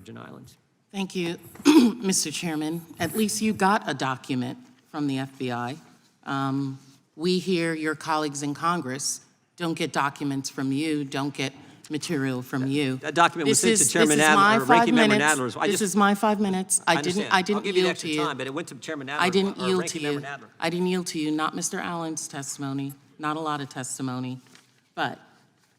Virgin Islands. Thank you, Mr. Chairman. At least you got a document from the FBI. We here, your colleagues in Congress, don't get documents from you, don't get material from you. That document was sent to Chairman Adler, or Ranking Member Adler. This is my 5 minutes. I didn't I'll give you the yield extra to you. time, but it went to Chairman Adler. I didn't or yield Ranking to you. Member Adler. I didn't yield to you, not Mr. Allen's testimony, not a lot of testimony. But,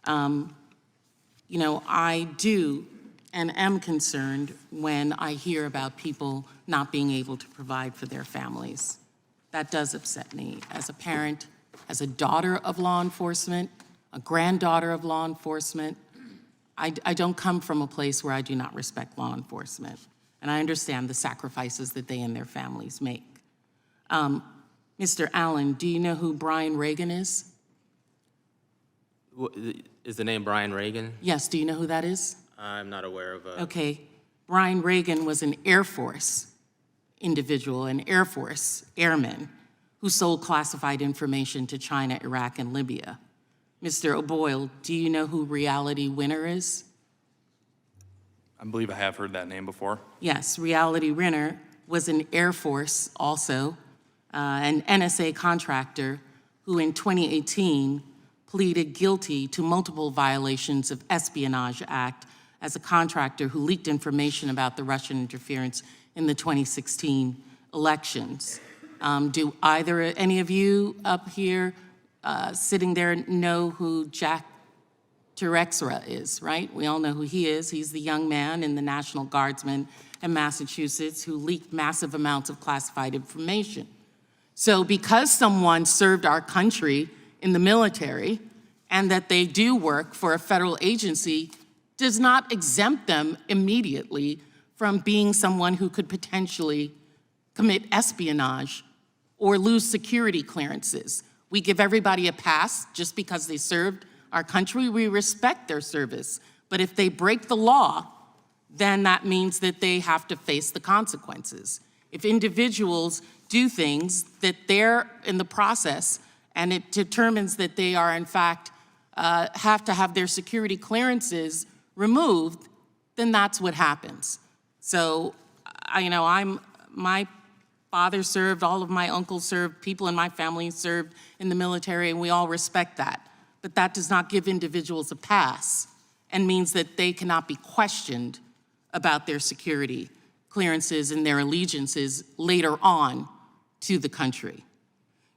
you know, I do and am concerned when I hear about people not being able to provide for their families. That does upset me as a parent, as a daughter of law enforcement, a granddaughter of law enforcement. I don't come from a place where I do not respect law enforcement, and I understand the sacrifices that they and their families make. Mr. Allen, do you know who Brian Regan is? Is the name Brian Regan? Yes, do you know who that is? I'm not aware of a... Okay, Brian Regan was an Air Force individual, an Air Force airman who sold classified information to China, Iraq, and Libya. Mr. O'Boyle, do you know who Reality Winner is? I believe I have heard that name before. Yes, Reality Winner was an Air Force also, an NSA contractor who in 2018 pleaded guilty to multiple violations of Espionage Act as a contractor who leaked information about the Russian interference in the 2016 elections. Do any of you up here sitting there know who Jack Teixeira is, right? We all know who he is. He's the young man in the National Guardsman in Massachusetts who leaked massive amounts of classified information. So because someone served our country in the military and that they do work for a federal agency does not exempt them immediately from being someone who could potentially commit espionage or lose security clearances. We give everybody a pass just because they served our country. We respect their service. But if they break the law, then that means that they have to face the consequences. If individuals do things that they're in the process and it determines that they are in fact have to have their security clearances removed, then that's what happens. So, my father served, all of my uncles served, people in my family served in the military, and we all respect that. But that does not give individuals a pass and means that they cannot be questioned about their security clearances and their allegiances later on to the country.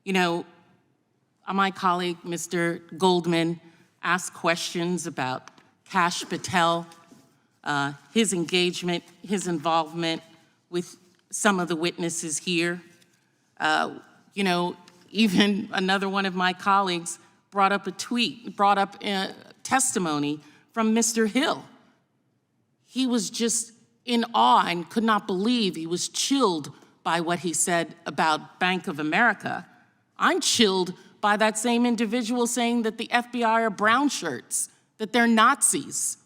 You know, my colleague, Mr. Goldman, asked questions about Kash Patel, his engagement, his involvement with some of the witnesses here. You know, even another one of my colleagues brought up a testimony from Mr. Hill. He was just in awe and could not believe, he was chilled by what he said about Bank of America. I'm chilled by that same individual saying that the FBI are brown shirts, that they're Nazis,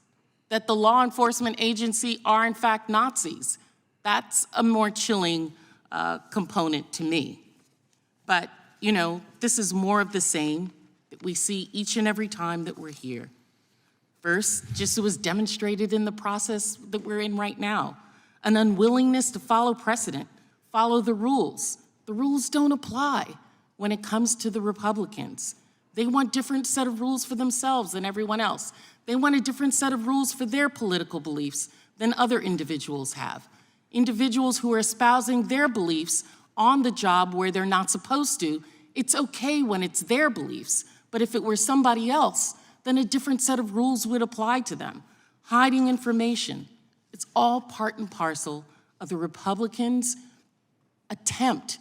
that the law enforcement agency are in fact Nazis. That's a more chilling component to me. But, you know, this is more of the same that we see each and every time that we're here. First, just it was demonstrated in the process that we're in right now, an unwillingness to follow precedent, follow the rules. The rules don't apply when it comes to the Republicans. They want different set of rules for themselves than everyone else. They want a different set of rules for their political beliefs than other individuals have. Individuals who are espousing their beliefs on the job where they're not supposed to, it's okay when it's their beliefs, but if it were somebody else, then a different set of rules would apply to them. Hiding information, it's all part and parcel of the Republicans' attempt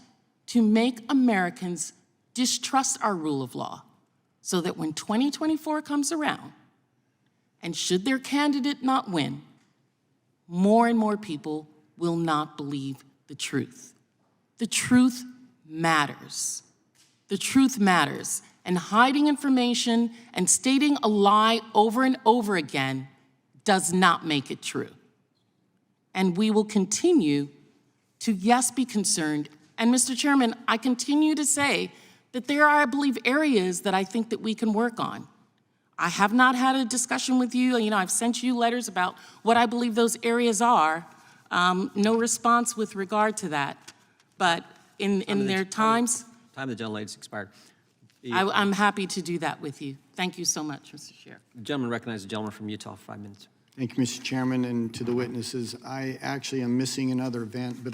to make Americans distrust our rule of law so that when 2024 comes around, and should their candidate not win, more and more people will not believe the truth. The truth matters. The truth matters. And hiding information and stating a lie over and over again does not make it true. And we will continue to, yes, be concerned. And Mr. Chairman, I continue to say that there are, I believe, areas that I think that we can work on. I have not had a discussion with you. You know, I've sent you letters about what I believe those areas are. No response with regard to that. But in their times, Time of the gentlelady's expired. I'm happy to do that with you. Thank you so much, Mr. Chair. The gentleman recognizes the gentleman from Utah for 5 minutes. Thank you, Mr. Chairman, and to the witnesses. I actually am missing another event, but